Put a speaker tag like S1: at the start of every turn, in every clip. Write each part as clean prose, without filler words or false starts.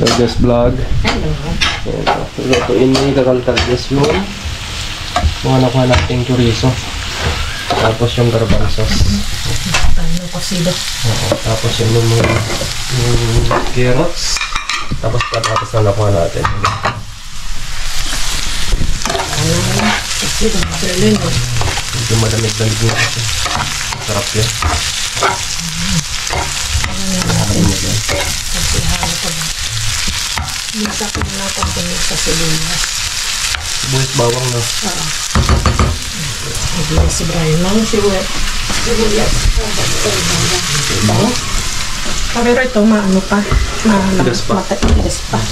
S1: Lourdes Vlog. Lutuin ni kakalkaldes yung mga nakuha nating chorizo. Tapos yung garbanzos.
S2: Ano kosido?
S1: Oo, tapos yung carrots. Tapos patatas na nakuha natin. Medyo malamig-lamig nyo kasi. Sarap yan.
S2: Misa ko na natin sa silinas.
S1: Buhit bawang na.
S2: Oo. Hindi si Brian lang sibuyas. Bawang. Pero ito maano pa.
S1: Tigas pa.
S2: Matigas pa.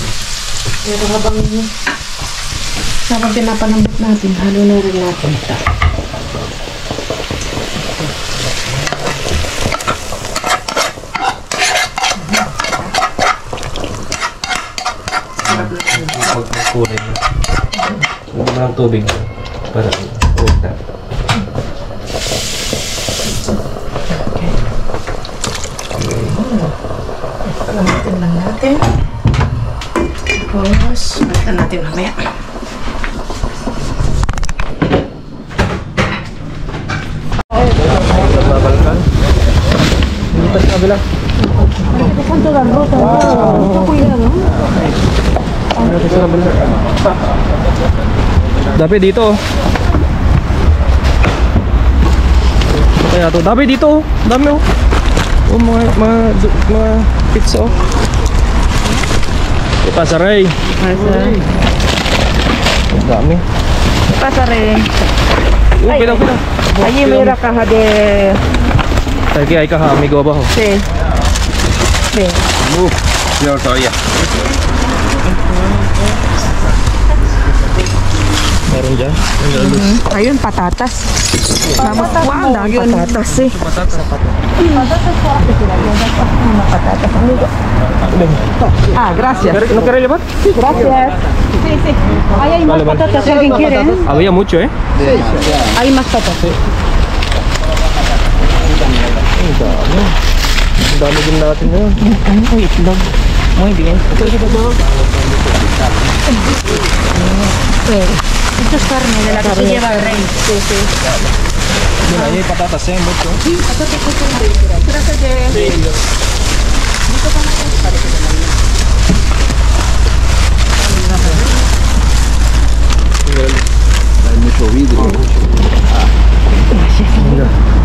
S2: Pero habang pinapanambot natin, halo na rin natin ito.
S1: Pagkukulay na. Huwag mo ng tubig para huwag na.
S2: Palamitin lang natin. Tapos, balikan natin mamaya.
S1: Nagbabalkan. Hindi pa sa kabila. Dapat dito. Kaya to, dapat dito. Dami oh. Oh mga pizza oh. Pasaray.
S3: Pasaray.
S1: Dami.
S3: Pasaray.
S1: Pinang.
S3: Allí mira caja de...
S1: Aquí hay caja, amigo, abajo.
S3: Sí. Sí.
S1: Peor todavía. Meron dyan?
S3: Ayun, patatas. Wow, dami patatas eh.
S1: Patatas.
S3: Patatas, amigo. Ah, gracias.
S1: ¿No querés llevar?
S3: Gracias. Sí, sí. Ahí hay más patatas, si alguien quiere.
S1: Había mucho, ¿eh?
S3: Hay más patatas.
S1: Ang dami din natin ngayon.
S3: Uy, itlog. Muy bien. Esto es carne de la que se lleva el rey. Sí, sí.
S1: Mira, ahí hay patatas, ¿eh? Mucho.
S3: Sí, patatas. Gracias, Jay. Sí.
S1: Hay mucho vidrio.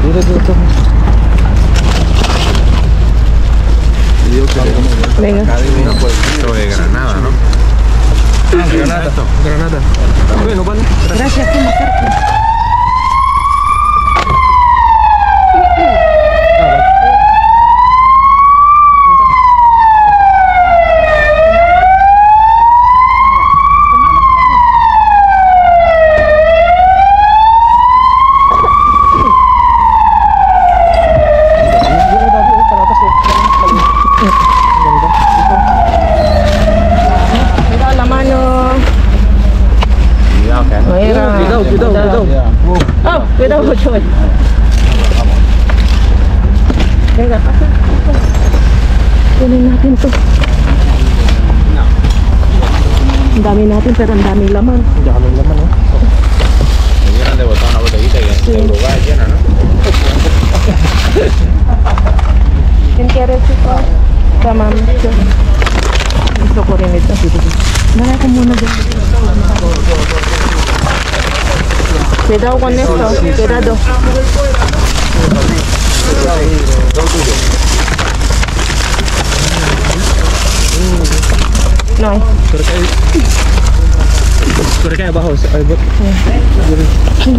S1: Mira, dito.
S3: Venga.
S4: Esto de Granada, ¿no?
S1: Granada. Bueno, vale.
S3: Gracias, tú más cerca. Cuidado mucho. Venga, pasa. Kunin natin to. Ang dami natin pero ang daming laman.
S1: Ang daming laman, oh.
S4: Me hubieran de botar una botellita y el lugar llena, ¿no?
S3: ¿Quién quiere chico? Tama. Gusto ko rin ito. Dala ko muna dyan. Cuidado con esto, cuidado. No hay.
S1: Pero kaya abajo.
S3: Ay, laki.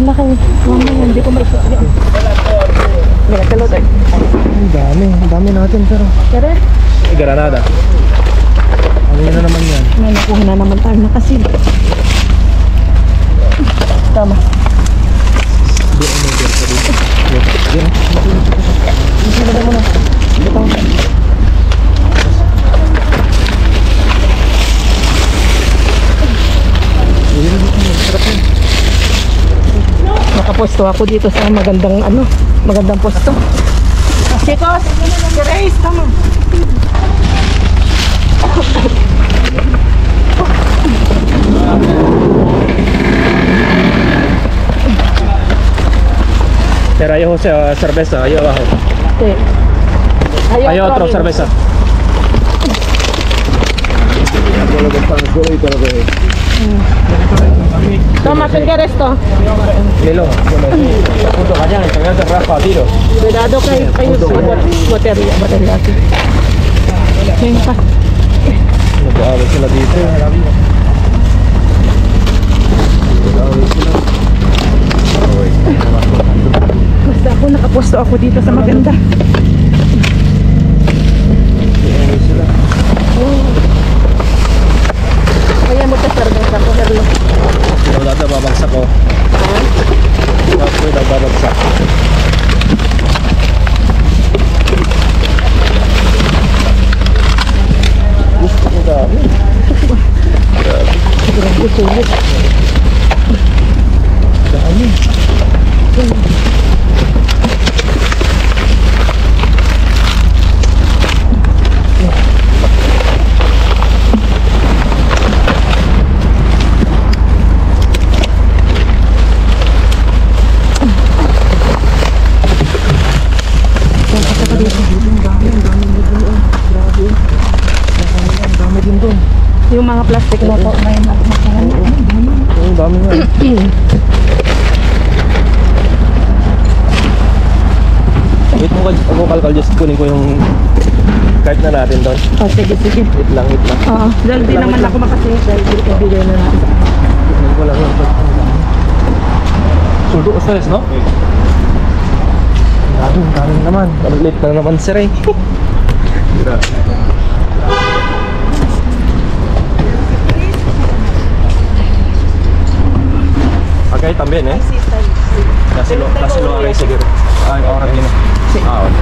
S3: Mama, hindi ko maisip. Mira, te lo doy.
S1: Ang dami natin pero.
S3: ¿Quieres?
S1: Granada. Ano yun na naman yan?
S3: May nakuha na naman tayo na kasi. Tama. Nakapwesto ako dito sa magandang pwesto. Chicos, ¿queréis? Tama.
S1: Pero ayaw sa cerveza, ayaw ako.
S3: Sí.
S1: Ayaw otro cerveza.
S3: Toma, ¿qué quieres esto?
S1: Lelo. Punto mañana, enseñarte raspa a tiro.
S3: Cuidado que hay batería aquí. Ven pa.
S1: Nag-aaral sila dito.
S3: Basta ako, nakapwesto ako dito sa maganda. Kaya mo sa cerveza ko, Herlo.
S1: Daw babagsak ko. Daw babagsak. Ang dami.
S3: Grabe, sulit.
S1: Dami.
S3: Yung mga plastic na po, may makahan.
S1: Ang dami nga. Wait mo ako kalkal, just kunin ko yung card na natin doon.
S3: Oh, sige.
S1: Wait lang.
S3: Oo, dahil di naman ako makasingit dahil ibigay na natin.
S1: Kunin ko lang. Sudo, stress, no? Ang dami naman. Late na naman si Ray. Okay, también, ¿eh? Casi lo haré seguir. Ay, ahora viene. Ah, vale.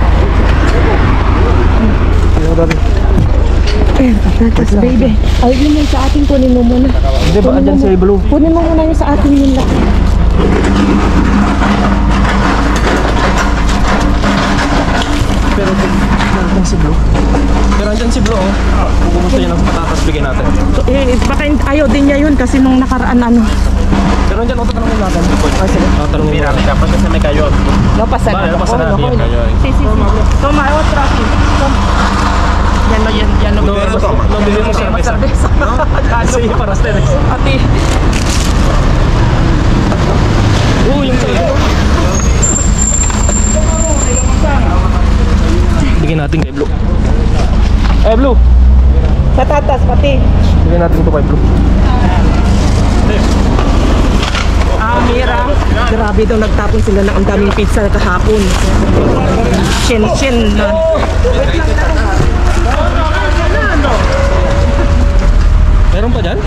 S1: Sino David?
S3: Tapos baby, ay yun yung sa atin, kunin mo muna.
S1: Hindi ba andyan si Blue?
S3: Kunin mo muna yung sa atin yun lang.
S1: Pero andyan si Blue. Pero andyan si Blue, oh. Kung gusto niya ng patatas, bigyan natin.
S3: So, baka ayaw din niya yun kasi nung nakaraan ano.
S1: Pero andyan, oh, tanongin natin. Oh, sige. Tanongin mo.
S4: Capaz que se me cayó.
S3: No pasa
S1: Vale,
S3: nada.
S1: no pasa nada.
S3: Okay,
S4: Bien, cayó ahí.
S3: sí. Toma otra aquí. Toma. Ya no.
S1: No bibimos cerveza. Sí, para ustedes.
S3: A ti.
S1: Yung sarili. Bigyan natin kay Blue. Blue!
S3: Sa tatas pati.
S1: Bigyan natin ito kay Blue.
S3: Mira. Grabe daw nagtapon sila ng ang daming pizza kahapon. Shen na.
S1: Meron pa dyan?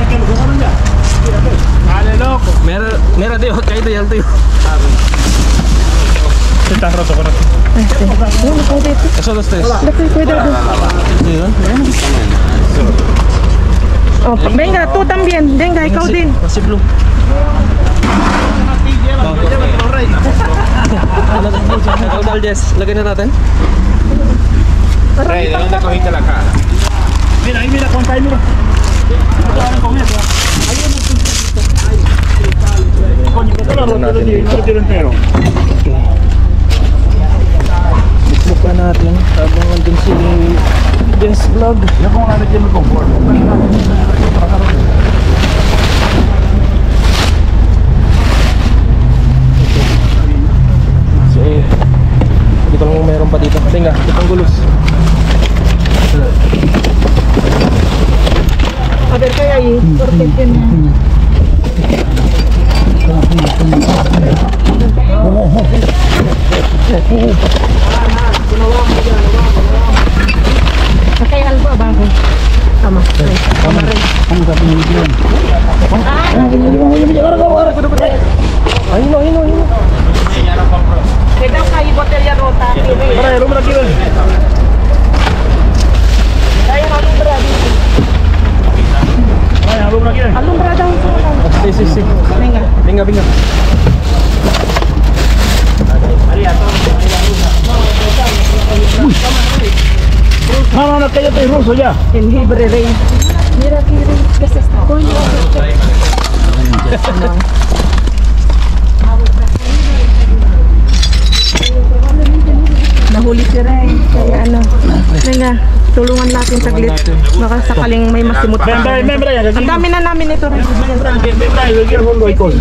S4: Dale, loco.
S1: Meron tayo, kayo tayo, tayo.
S4: Está roto con esto.
S1: Eso los tres.
S3: Cuidado.
S1: ¿Sí,
S3: Oh, venga, tú también. Venga, ikaw din.
S1: Si Blue. Ikaw dal, Jess. Lagay na natin.
S4: Rey, ¿de dónde cogiste la cara?
S2: Mira, ahí mira, Juanca, ahí mira. Coño, que no lo tiro entero.
S1: Look pa natin. Habang andun si Jess Vlog.
S2: Ya como la metiendo con fuerza.
S1: So, dito lang meron pa dito. Tinga, itong gulos.
S3: A ver, ¿qué hay ahí? Porque tiene... Acá hay algo abajo. Tama. Tama rin.
S1: Ayun o.
S3: Kaya kayo botella rota.
S2: Para, el hombre aquí ven.
S3: Kaya alumbra dito.
S2: Vaya, el hombre aquí ven.
S3: Alumbra daw.
S1: Sí.
S3: Venga.
S1: Venga.
S5: Mano, no, cállate, ruso ya.
S3: En Hebre Rey. Mira aquí, Rey. ¿Qué es esto? Coño. No. Nahuli si Ray. Kaya ano. Venga, tulungan natin saglit. Baka sakaling may masimot pa.
S5: Ven, Brian.
S3: Ang dami na namin ito, Ray.
S5: Ven, Brian, yo quiero fondo hay cosas.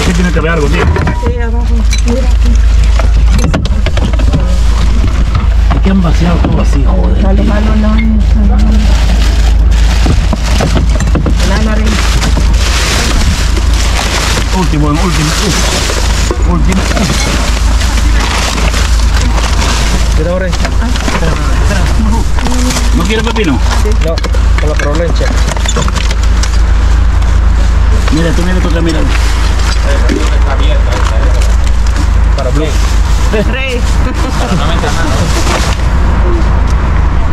S5: ¿Qué tiene que ver algo, tío?
S3: Sí, abajo. Mira aquí.
S5: Es que han vaciado todo así, joder.
S3: Halo-halo na. Wala na rin.
S5: Último.
S1: Dito, Ray.
S5: ¿No quiere pepino?
S1: No, wala problem, check.
S5: Mira tu camino.
S4: Está abierta.
S1: Para blue.
S3: Ray,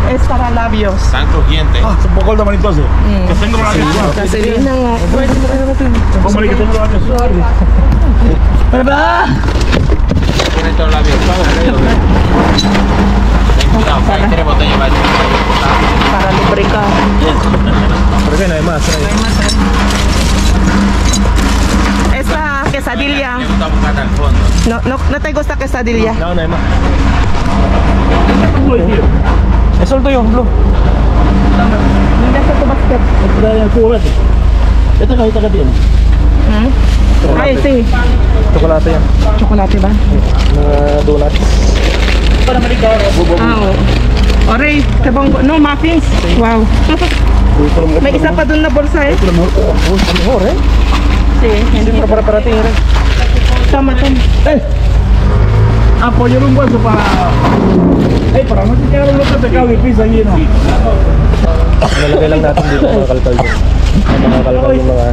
S3: es para labios.
S4: Están crujientes.
S5: Es un poco de manito entonces. Que tengo la visión.
S3: Gasolina nga.
S5: Vamos a que tengo la visión.
S4: Tiene todos los labios suaves. Ten cuidado, que hay 3 botellas para
S3: Para lubricar.
S1: Pero bien, además, Ray.
S3: Esta quesadilla.
S4: Me gusta buscar al fondo.
S3: No te gusta quesadilla.
S1: No, no hay más.
S5: Uy, tío.
S1: Es solo tuyo, blue.
S3: Hindi sa basket.
S5: Esta es el cubo ese. Esta cajita que tiene.
S3: Ay, sí.
S1: Chocolate yan.
S3: Chocolate ba?
S1: Mga donuts.
S5: Para americano.
S3: Oo. Oray, kabonggo. No, muffins. Wow. May isa pa dun na bolsa eh.
S1: Mejor, eh.
S3: Sí, hindi
S1: Pero para ti, Ray.
S3: Tama.
S5: Apoyar un hueso para... para no te quedar un otro pecado y pizza allí, ¿no?
S1: Nalagay lang natin dito mga kalkal dito. Mga kalkal yung mga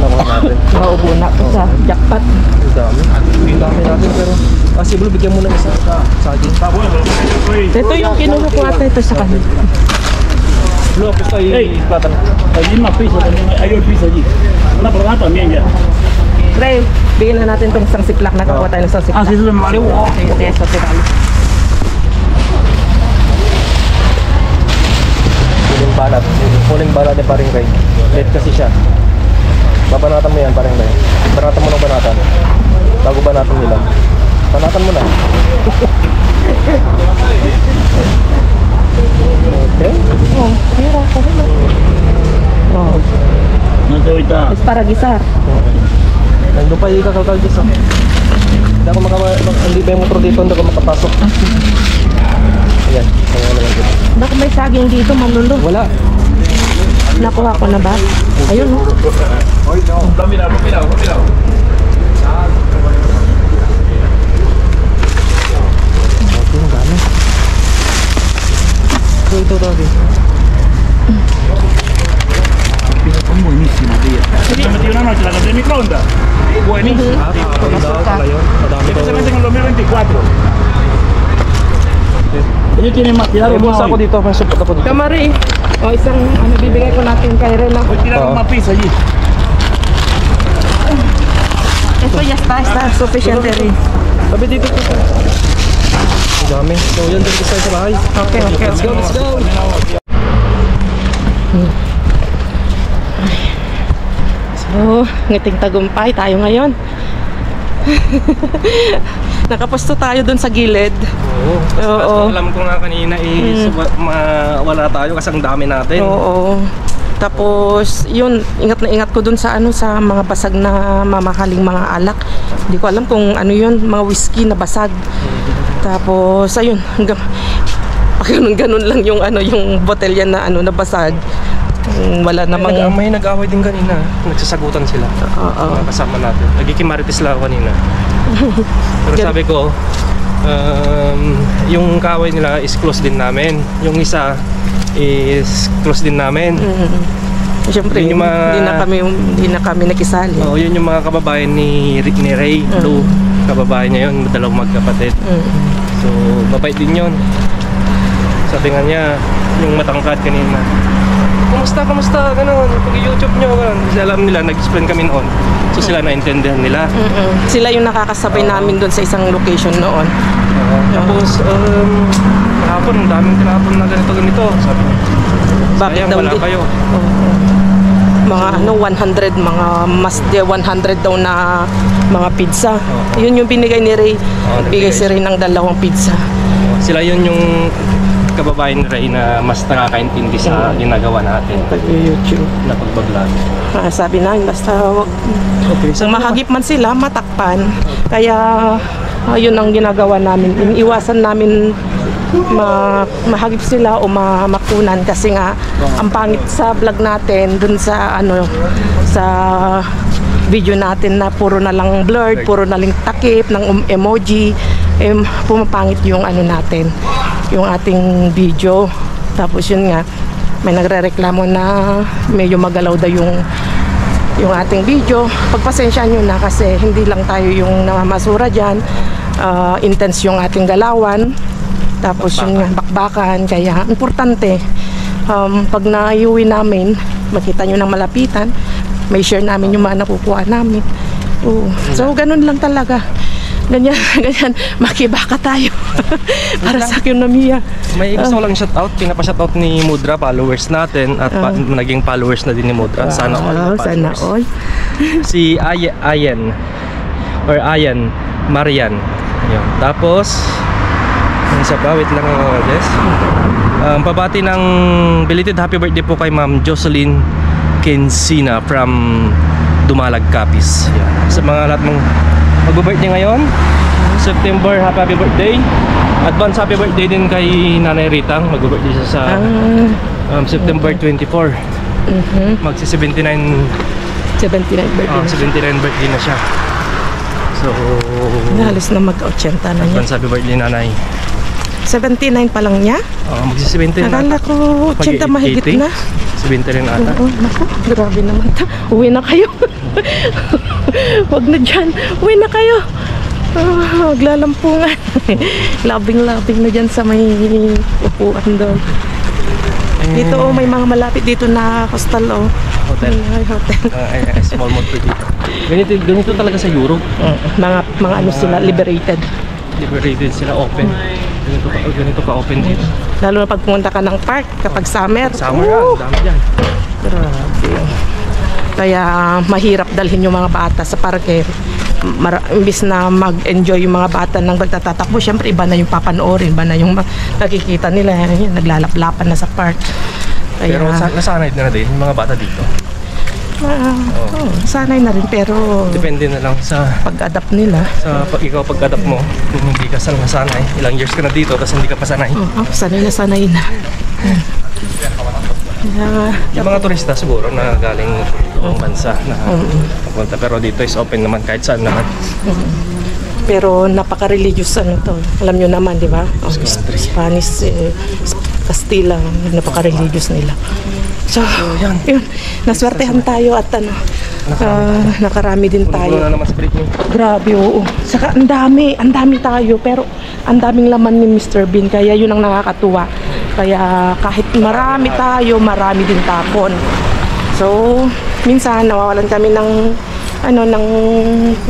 S1: nakuha natin.
S3: Maubo na ko sa jackpot.
S1: Ang dami. Ang dami natin pero... si Blue, bigyan mo ng isa sa saging.
S5: Está bueno, yo soy...
S3: Ito yung kinuha ko ata ito sa kanila.
S1: Blue, ako sa plátano.
S5: Allí más pizza también, hay un pizza allí. Una por acá también ya.
S3: Ray, bigyan na natin itong isang siplak. Nakakuha tayo ng isang siplak.
S5: Sí, eso se me vale. Wow.
S3: Eso, te vale.
S1: Huling balat ni paring Ray. Late kasi siya. Babanatan mo yan paring Ray. Banatan mo ng banatan. Bago banatan nila. Banatan mo na. Okay.
S3: Oh, mira, kahit oh,
S5: No te ahorita.
S3: es para guisar.
S1: Nandun pa yung kakalkal dito. Hindi ako hindi pa yung motor dito, hindi ako makapasok. Ayan, ayan naman dito.
S3: Baka may saging dito, malulo.
S1: Wala.
S3: Nakuha ko na ba? Ayun, oh.
S5: Mira.
S1: Okay, ang dami. Ito.
S5: Son buenísimas, tío. Me metí una noche, la que tiene microondas. Buenísima.
S1: Pala yun. Madami
S5: Que
S1: to.
S5: se venden en los 2024. Ellos tienen más tirado
S1: May
S5: más
S1: bulsa ako
S5: hoy.
S1: dito, may support ako dito.
S3: Kamari. O isang bibigay ko natin kay Rela.
S5: Hoy tiraron
S1: Oo.
S5: más pizza allí.
S3: Ito ya está suficiente rin.
S1: Sabi dito. Ang dami. So yan, dito tayo sa bahay.
S3: Okay.
S1: Let's go.
S3: So, ngiting tagumpay tayo ngayon. Nakapusto tayo dun sa gilid. Oo.
S1: Alam ko nga kanina wala tayo kasi ang dami natin.
S3: Oo. Tapos, yun, ingat na ingat ko dun sa sa mga basag na mamahaling mga alak. Hindi ko alam kung ano yun, mga whiskey na basag. Tapos, ayun, hanggang ganun lang yung yung botelya na na basag. Wala namang...
S1: May nag-away din kanina. Nagsasagutan sila.
S3: Oo.
S1: Mga kasama natin. Nagkikimarites lang ako kanina. Pero sabi ko, yung kaaway nila is close din namin. Yung isa is close din namin.
S3: Siyempre,
S1: Yun yung mga-
S3: hindi na kami nakisali.
S1: Oo, yun yung mga kababayan ni Ray, Blue. Kababayan niya yun, dalawang magkapatid. So, mabait din yun. Sabi nga niya, yung matangkad kanina, kumusta, gano'n, pag-YouTube nyo, gano'n. Kasi alam nila, nag-explain kami noon. So sila naintindihan nila.
S3: Sila yung nakakasabay namin doon sa isang location noon.
S1: Tapos, kahapon, ang daming tinapon na ganito. Sabi ko,
S3: Bakit
S1: sayang,
S3: daw
S1: wala
S3: hindi?
S1: kayo.
S3: Mga 100, mga mas de 100 daw na mga pizza. Yun yung binigay ni Ray. Nagbigay si Ray ng 2 pizza.
S1: Sila yun yung kababayan ni Ray na mas nakakaintindi sa ginagawa natin
S3: Pag-YouTube.
S1: na pagbablog.
S3: Sabi na, basta wag,
S1: Okay,
S3: kung mahagip man sila, matakpan. Kaya, yun ang ginagawa namin. Iniiwasan namin mahagip sila o makunan kasi nga ang pangit sa vlog natin dun sa sa video natin na puro na lang blurred, puro na lang takip ng emoji, pumapangit yung natin, yung ating video. Tapos yun nga, may nagrereklamo na medyo magalaw daw yung ating video. Pagpasensya nyo na kasi hindi lang tayo yung namamasura dyan. Intense yung ating galawan. Tapos yung bakbakan. Kaya importante, pag naiuwi namin, makita nyo ng malapitan, may share namin yung mga nakukuha namin. So ganun lang talaga. Ganyan, makibaka tayo. Para sa ekonomiya.
S1: May gusto ko lang shoutout, pinapa-shoutout ni Mudra, followers natin at naging followers na din ni Mudra. Sana all.
S3: Sana all.
S1: Si Ayan Marian. Yun. Tapos yung isa pa, wait lang guys. Pabati ng belated happy birthday po kay Ma'am Jocelyn Kensina from Dumalag, Capiz. Yan. Sa mga lahat mong mag-birthday ngayon, September, happy birthday. Advance happy birthday din kay Nanay Ritang. Mag-birthday siya sa September 24. Magsi-79
S3: birthday.
S1: 79 birthday na siya. So,
S3: Halos na mag-80 na niya.
S1: advance happy birthday Nanay.
S3: 79 pa lang niya?
S1: Magsi-79 na.
S3: Akala ko 80 mahigit na.
S1: 70 rin ata.
S3: Naku, grabe naman ta. Uwi na kayo. Wag na dyan. Uwi na kayo. Maglalampungan. Labing-labing na dyan sa may upuan doon. Dito may mga malapit dito na hostel
S1: Hotel.
S3: May hotel.
S1: Small mode po dito. Ganito talaga sa Europe.
S3: Mga sila, liberated.
S1: Liberated sila, open. Ganito ka open dito.
S3: Lalo na pag pumunta ka ng park kapag summer.
S1: Summer ang dami dyan.
S3: Grabe. Kaya mahirap dalhin yung mga bata sa parke. Imbis na mag-enjoy yung mga bata ng pagtatatakbo, syempre iba na yung papanoorin, iba na yung nakikita nila, naglalaplapan na sa park. Kaya,
S1: Pero nasanay na din yung mga bata dito.
S3: sanay na rin pero
S1: Depende na lang sa
S3: pag-adapt nila.
S1: ikaw pag-adapt mo. Kung hindi ka nasanay, ilang years ka na dito tapos hindi ka pa sanay.
S3: Sanay na.
S1: Yung mga turista siguro na galing ibang bansa na papunta, pero dito is open naman kahit saan naman.
S3: Pero napaka-religious to. Alam nyo naman, di ba? Spanish, Castilla, napaka-religious nila. So, yun. Naswertehan tayo at nakarami din tayo.
S1: Puno na naman spirit niyo.
S3: Grabe, oo. Saka ang dami tayo, pero ang daming laman ni Mr. Bean, kaya yun ang nakakatuwa. Kaya kahit marami tayo, marami din tapon. So, minsan nawawalan kami ng ng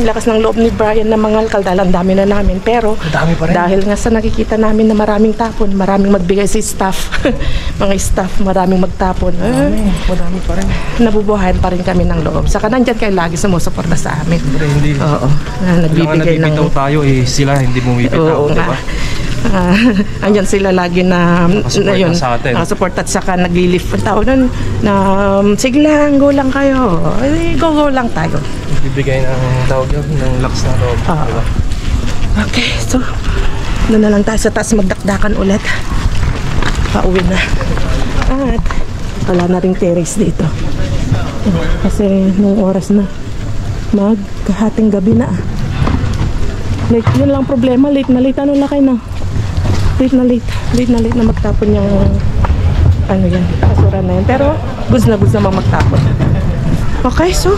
S3: lakas ng loob ni Brian na mangalkal dahil ang dami na namin. Pero
S1: Dami pa rin.
S3: dahil nga sa nakikita namin na maraming tapon, maraming magbigay si staff, mga staff, maraming magtapon.
S1: Madami pa rin.
S3: Nabubuhayan pa rin kami ng loob. Saka nandyan kayo lagi sumusuporta sa amin.
S1: Pero hindi.
S3: Oo. Nagbibigay ng...
S1: Nagbibitaw tayo sila hindi bumibitaw,
S3: Oo
S1: di
S3: nga.
S1: ba?
S3: Andyan sila lagi na
S1: Nakasuporta sa atin.
S3: support at saka nag-lift ang tao nun na sige lang, go lang kayo. Go lang tayo.
S1: Bibigay ng tawag yun, ng lakas na loob. Diba?
S3: Okay, so doon na lang tayo sa taas magdakdakan ulit. Pauwi na. At wala na ring terrace dito. Kasi nung oras na magkahating gabi na. Late, yun lang problema, late na kayo na. Late na magtapon yung yan, basura na yan. Pero goods na naman magtapon. Okay, so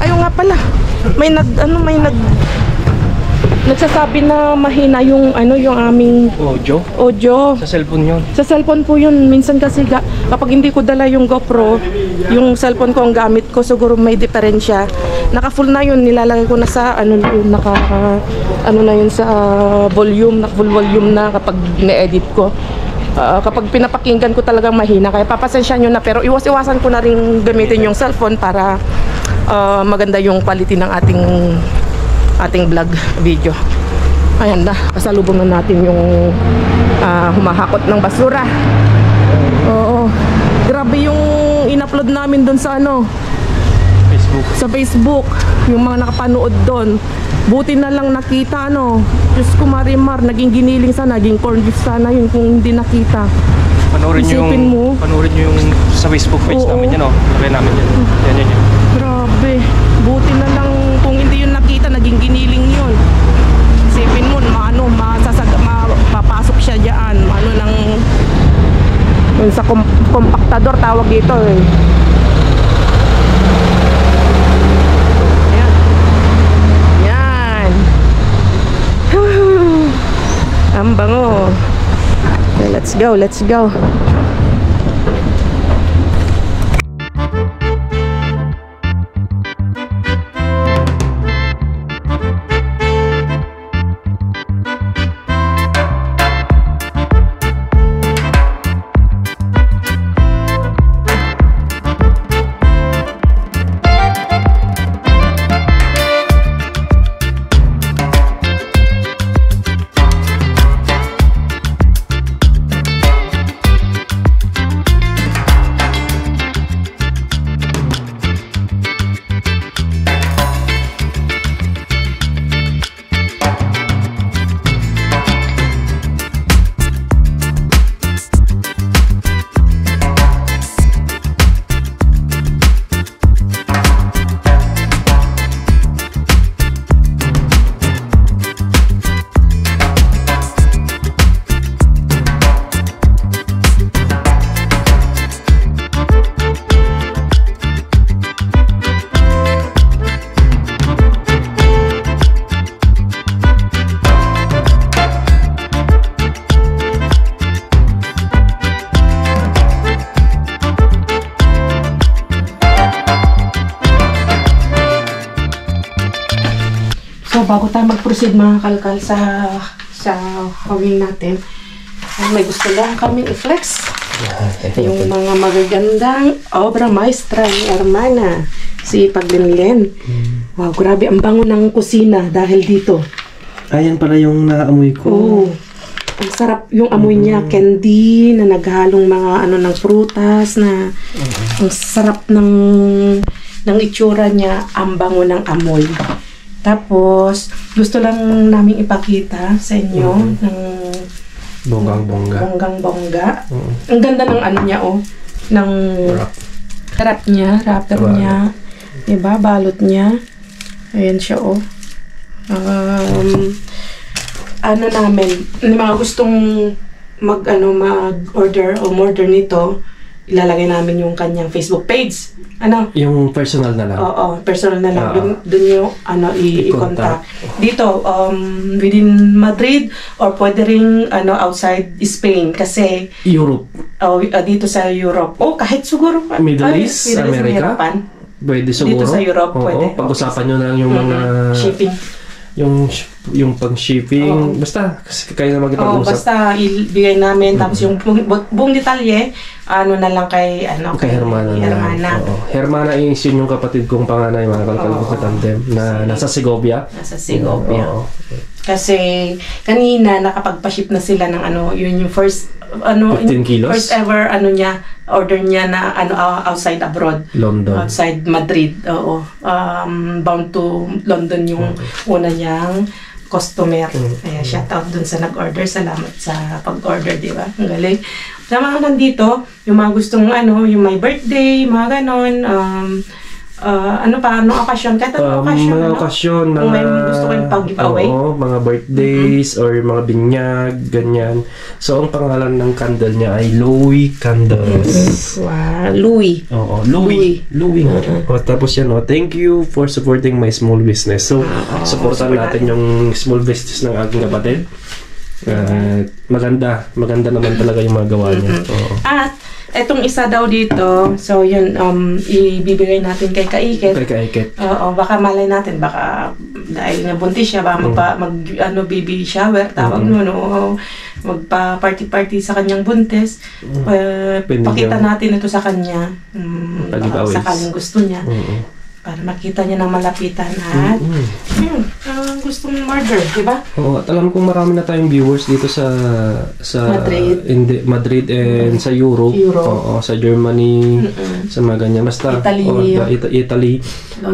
S3: ayun nga pala. May nagsasabi na mahina yung ano, yung aming
S1: Audio?
S3: audio.
S1: Sa cellphone yun.
S3: Sa cellphone po yun. Minsan kasi kapag hindi ko dala yung GoPro, yung cellphone ko ang gamit ko, siguro may diferensya. Naka-full na yun, nilalagay ko na sa ano yun, ano na yun sa volume, naka-full volume na kapag ine-edit ko. Kapag pinapakinggan ko talagang mahina, kaya papasensya nyo na, pero iwas-iwasan ko na rin gamitin yung cellphone para maganda yung quality ng ating vlog video. Ayan na, pasalubong na natin yung humahakot ng basura. Oo, grabe yung in-upload namin doon sa ano,
S1: Facebook.
S3: sa Facebook, yung mga nakapanood doon. Buti na lang nakita, ano. Diyos ko, Marimar, naging giniling sana, naging corn beef sana yun kung hindi nakita.
S1: Panoorin nyo
S3: Isipin mo.
S1: panoorin nyo yung sa Facebook page
S3: Oo.
S1: namin yan, oh. Lagay namin yan. Yan.
S3: Grabe, buti na lang kung hindi yun nakita, naging giniling yun. Isipin mo, mapapasok siya dyan, ano lang, yun sa kompaktador tawag dito eh. Ayan. Yan. Ang bango. Okay, let's go. So, bago tayo mag-proceed mga kalkal sa hawing natin, may gusto lang kami i-flex. Yung mga magagandang obra maestra ni Hermana, si Paglinlen. Wow, grabe ang bango ng kusina dahil dito.
S1: Ayan pala yung naamoy ko.
S3: Oo. Ang sarap yung amoy niya, candy na naghalong mga ano ng prutas na ang sarap ng itsura niya, ang bango ng amoy. Tapos, gusto lang namin ipakita sa inyo ng
S1: Bonggang-bongga.
S3: bonggang-bongga. Ang ganda ng ano niya, oh. Ng wrap niya, wrapper niya. Diba? Balot niya. Ayan siya, oh. Ano namin, mga gustong mag-order o order nito, ilalagay namin yung kanyang Facebook page. Ano?
S1: Yung personal na lang.
S3: Oo, personal na lang. Doon yung i-contact. Dito, within Madrid or pwede rin outside Spain kasi
S1: Europe.
S3: dito sa Europe. Kahit siguro
S1: Middle East, America.
S3: Hirapan.
S1: Pwede siguro.
S3: Dito sa Europe,
S1: Oo,
S3: pwede.
S1: pag-usapan nyo na lang yung mga
S3: shipping.
S1: yung pag-shipping. Basta, kasi kayo na magpag-usap.
S3: Basta ibigay namin. Tapos yung buong detalye, na lang kay
S1: Hermana na. Hermana is yun yung kapatid kong panganay, mga kalkalong sa tandem, na nasa Segovia.
S3: Nasa Segovia.
S1: Oo.
S3: Kasi kanina nakapagpa-ship na sila ng yun yung first
S1: 15 kilos?
S3: First ever order niya na outside abroad.
S1: London.
S3: Outside Madrid. Oo. Bound to London yung una niyang customer. Kaya shout out dun sa nag-order. Salamat sa pag-order, di ba? Ang galing. Sa mga nandito, yung mga gustong yung my birthday, mga ganon, ano pa, anong okasyon? Kahit anong okasyon,
S1: Mga
S3: ano?
S1: okasyon,
S3: Kung may gusto kayong pag-giveaway.
S1: Oo, mga birthdays or mga binyag, ganyan. So, ang pangalan ng candle niya ay Louis Candles.
S3: Wow, Louis.
S1: Oo, Louis. Tapos yan, thank you for supporting my small business. So, supportan natin yung small business ng aking kapatid. Maganda naman talaga yung mga gawa niya. Oo.
S3: At, etong isa daw dito, so yun, ibibigay natin kay Kaiket.
S1: Kay Kaiket.
S3: Oo, baka malay natin, baka dahil nga buntis siya, baka baby shower, tawag mo, no? Magpa-party sa kanyang buntis. Pakita natin ito sa kanya. Sakaling gusto niya. Para makita niya ng malapitan at yun, gustong murder, di ba?
S1: Oo, at alam kong marami na tayong viewers dito sa Madrid and sa Europe. Oo, sa Germany, sa mga ganyan. Basta Italy.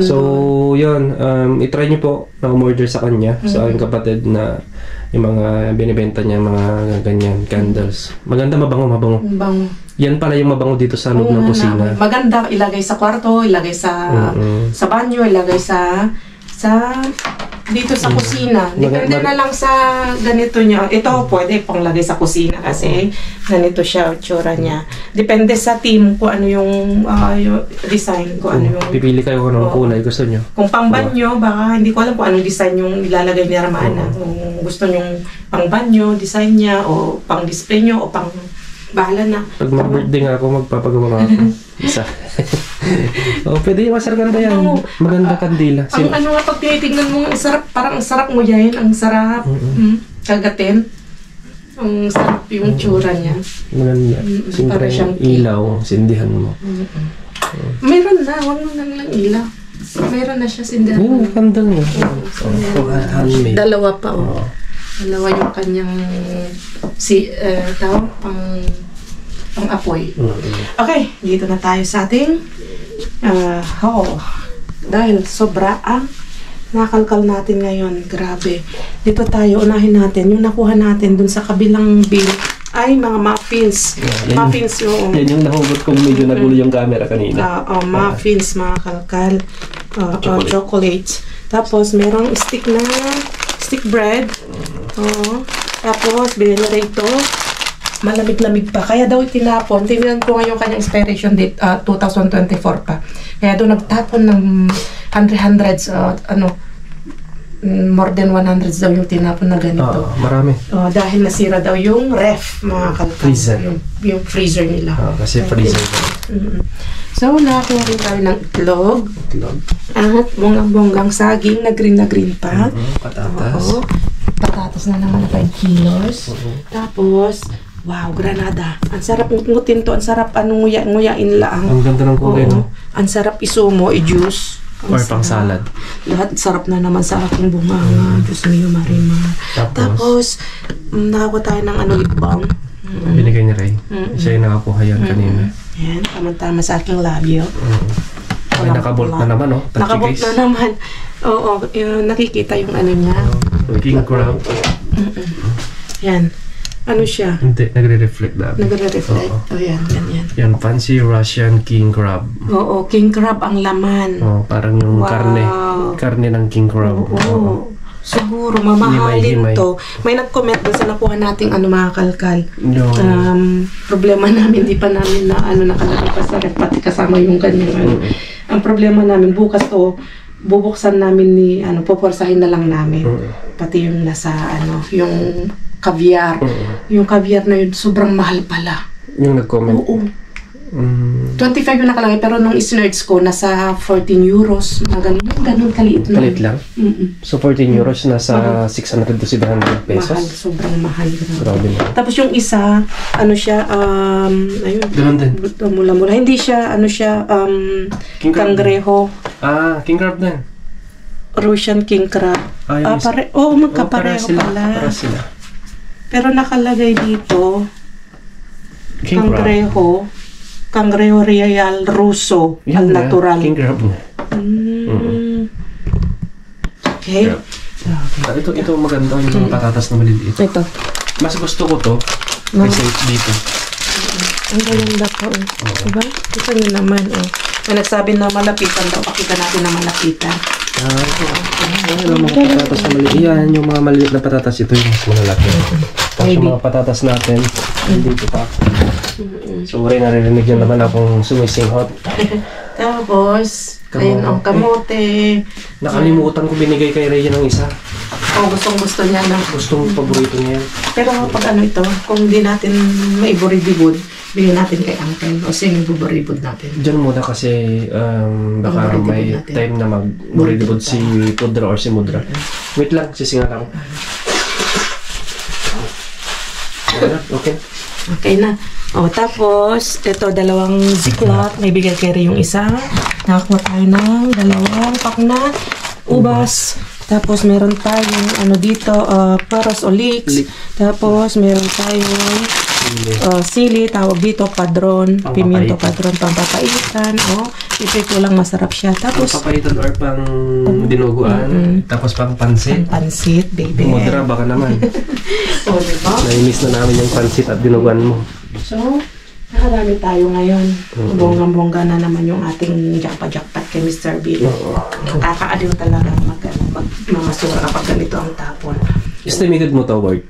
S1: So, yun, itry niyo po na umorder sa kanya, sa aking kapatid na yung mga binibenta niya, mga ganyan, candles. Maganda, mabango. Yan pala yung mabango dito sa loob ng kusina.
S3: Maganda, ilagay sa kwarto, ilagay sa banyo, ilagay sa dito sa kusina. Depende na lang sa ganito niya. Ito pwede pang lagay sa kusina kasi ganito siya, tsura niya. Depende sa team kung ano yung design, kung ano yung...
S1: Pipili kayo kung anong kulay gusto nyo.
S3: Kung pang banyo, baka hindi ko alam kung anong design yung ilalagay ni Ramana. Kung gusto nyong pang banyo, design niya, o pang display nyo, o pang... Bahala na.
S1: Pag mag-birthday nga ako, magpapagawa nga ako. Isa. Pwede yung masaraganda yan. Maganda kandila.
S3: Ang ano nga, pag tinitignan mo, ang sarap, parang ang sarap mo yan. Ang sarap kagatin. Ang sarap yung tsura niya.
S1: Maganda. Siyempre, ilaw, sindihan mo.
S3: Meron na, huwag mo lang ilaw. Meron na siya, sindihan mo.
S1: Yung candle niya. Handmade.
S3: Dalawa pa, Dalawa yung kanyang pang apoy. Okay, dito na tayo sa ating haul. Dahil sobra ang nakalkal natin ngayon. Grabe. Dito tayo, unahin natin. Yung nakuha natin dun sa kabilang bin ay mga muffins. Muffins yung...
S1: Yan yung nahugot kong medyo nagulo yung camera kanina.
S3: Muffins, mga kalkal. Chocolate. Tapos, merong stick bread. Tapos, bilhin na ito. Malamig-lamig pa. Kaya daw itinapon. Tingnan ko ngayon kanyang expiration date, 2024 pa. Kaya daw nagtapon ng hundreds, more than 100 daw yung tinapon na ganito.
S1: Marami.
S3: Dahil nasira daw yung ref, mga kalkal.
S1: Freezer.
S3: Yung freezer nila.
S1: Kasi freezer.
S3: So, nakakuha rin tayo ng itlog. At bonggang saging na green pa.
S1: Patatas.
S3: Patatas na naman na 5 kilos. Tapos, wow, granada. Ang sarap ngutin to. Ang sarap nguyain lang.
S1: Ang ganda ng kulay, no?
S3: Ang sarap isumo, i-juice.
S1: Or pang salad.
S3: Lahat sarap na naman sa aking bunganga. Diyos mio, Marimar. Tapos, nakakuha tayo ng lip balm.
S1: Binigay ni Ray. Siya yung nakakuha yan kanina.
S3: Yan, tama-tama sa aking labyo.
S1: Ay, nakabolt na naman, no?
S3: Nakabolt na naman. Oo, nakikita yung niya.
S1: King crab.
S3: Yan. Ano siya?
S1: Hindi, nagre-reflect na.
S3: Nagre-reflect. Yan.
S1: Yan, fancy Russian king crab.
S3: Oo, king crab ang laman.
S1: Parang yung karne. Karne ng king crab.
S3: Oo. Siguro, mamahalin to. May nag-comment doon sa nakuha nating mga kalkal. Problema namin, di pa namin nakalagay pa sa ref, pati kasama yung kanyang Ang problema namin, bukas to, bubuksan namin puporsahin na lang namin. Pati yung nasa, yung caviar. Yung caviar na yun, sobrang mahal pala.
S1: Yung nag-comment?
S3: Oo. 25 yung nakalagay, pero nung isinerge ko, nasa 14 euros. Ganun kaliit na.
S1: Kaliit lang? So 14 euros, nasa 600 to 700 pesos?
S3: Mahal, sobrang mahal.
S1: Grabe na.
S3: Tapos yung isa, siya, ayun.
S1: Ganun din?
S3: Mula-mula. Hindi siya,
S1: king crab.
S3: Kangreho.
S1: King crab na.
S3: Russian king crab. Magkapareho pala.
S1: Para sila.
S3: Pero nakalagay dito,
S1: King
S3: Kangreho. Kangreho Real Russo. Al natural.
S1: King crab na.
S3: Okay.
S1: Ito maganda yung patatas na maliliit.
S3: Ito.
S1: Mas gusto ko to kaysa dito.
S3: Ang ganda pa. Diba? Ito nyo naman. May nagsabi na malapitan daw. Pakita natin na malapitan.
S1: Ayan ang mga patatas na maliit. Yan, yung mga maliit na patatas. Ito yung mas malalaki. Tapos yung mga patatas natin, dito pa. Sorry, naririnig yan naman akong sumisinghot.
S3: Tapos, ayun ang kamote.
S1: Nakalimutan ko binigay kay Rhea ng isa.
S3: Gustong-gusto niya na.
S1: Gustong paborito niya yan.
S3: Pero pag ano ito, kung di natin maiboribibod, bigyan natin kay Uncle. O siya yung buboribod natin.
S1: Diyan muna kasi baka may time na mag-buridibod si Pudra or si Mudra. Wait lang, sisinga lang. Okay.
S3: Okay na. Tapos, ito, dalawang ziklat. May bigay kay Rhea yung isa. Nakakuha tayo ng dalawang pack na ubas. Tapos, meron tayong ano dito, paros o leeks. Tapos, meron tayong sili, tawag dito, padron, pimiento padron, pampapaitan. Ito lang masarap siya. Tapos,
S1: pampapaitan or pang dinuguan. Tapos, pang pansit.
S3: Pansit, baby.
S1: Mudra, baka naman.
S3: Diba?
S1: Nai-miss na namin yung pansit at dinuguan mo.
S3: So, nakarami tayo ngayon. Bonggang-bongga na naman yung ating jackpot kay Mr. B. Nakakaaliw talaga mamasura kapag ganito ang tapon.
S1: Estimated mo to, Ward?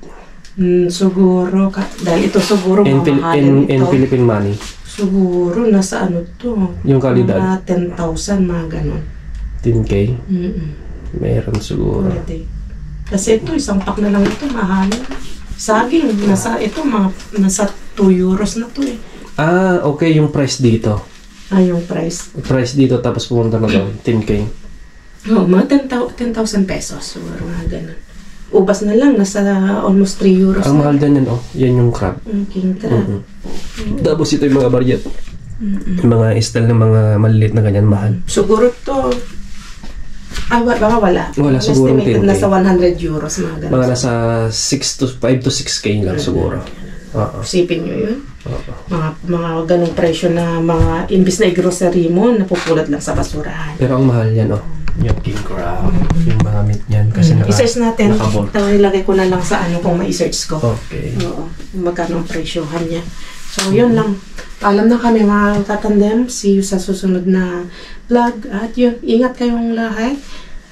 S3: Siguro, dahil ito siguro mamahalin ito.
S1: In Philippine money?
S3: Siguro, nasa ano to?
S1: Yung kalidad?
S3: Mga 10,000, mga ganon.
S1: 10K? Meron siguro.
S3: Pwede. Kasi ito, isang pack na lang ito, mahalin. Saging, nasa 2 euros na to eh.
S1: Okay, yung price dito.
S3: Yung price.
S1: Price dito, tapos pumunta na doon, 10K.
S3: Mga 10,000 pesos. Siguro mga ganun. Ubas na lang, nasa almost 3 euros.
S1: Ang mahal dyan yan, yan yung crab.
S3: King crab.
S1: Tapos ito yung mga baryet. Yung mga style ng mga maliliit na ganyan, mahal.
S3: Siguro to, baka wala.
S1: Wala, siguro 10K.
S3: Nasa 100 euros, mga ganun.
S1: Mga nasa 5 to 6K lang siguro.
S3: Isipin nyo yun. Mga ganung presyo na mga imbis na grocery mo, napupulot lang sa basurahan.
S1: Pero ang mahal yan, yung king crab, yung mga meat niyan. Kasi
S3: i-search natin.
S1: nakabolt.
S3: Ilagay ko na lang sa kung ma-search ko.
S1: Okay.
S3: Oo. Magkano ang presyohan niya. So, yun lang. Paalam na kami mga tatandem. See you sa susunod na vlog. At yun, ingat kayong lahat.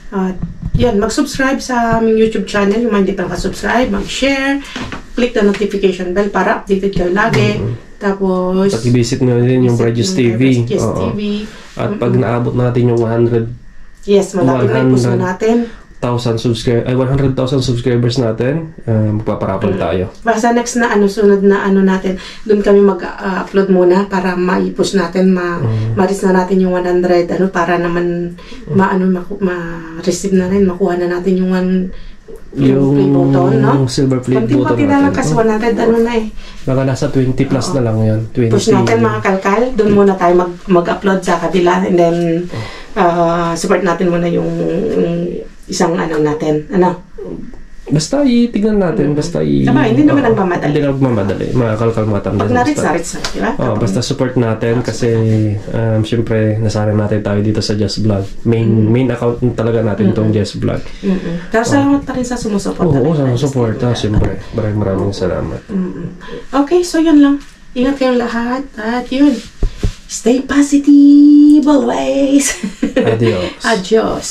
S3: At yan, mag-subscribe sa aming YouTube channel. Yung mga hindi pa nakasubscribe, mag-share, click the notification bell para updated kayo lagi. Tapos,
S1: pag-visit nyo din yung Bridges TV.
S3: TV.
S1: At pag naabot natin yung 100,000
S3: yes, malapit na yung puso natin.
S1: 100,000 subscribers natin, magpaparapol tayo.
S3: Basta next na sunod na natin, doon kami mag-upload muna para ma-push natin, ma-reach na natin yung 100, para naman ma-receive na rin, makuha na natin yung play button, no?
S1: Silver play button
S3: natin. Na lang kasi 100 na eh.
S1: Baka nasa 20 plus na lang yan. 20.
S3: Push natin mga kalkal, doon muna tayo mag-upload sa kabila, and then support natin muna yung isang natin.
S1: Basta itignan natin,
S3: Tama, hindi naman nagmamadali.
S1: Hindi nagmamadali. Mga kalkalmatan din.
S3: Pag narits, di ba?
S1: Basta support natin kasi syempre nasanay natin tayo dito sa Just Vlog. Main account talaga natin itong Just Vlog.
S3: Pero salamat pa rin sa sumusuporta.
S1: Oo, sa sumusuporta. Syempre. Maraming salamat.
S3: Okay, so yun lang. Ingat kayong lahat. At yun, stay positive always.
S1: Adios.
S3: Adios.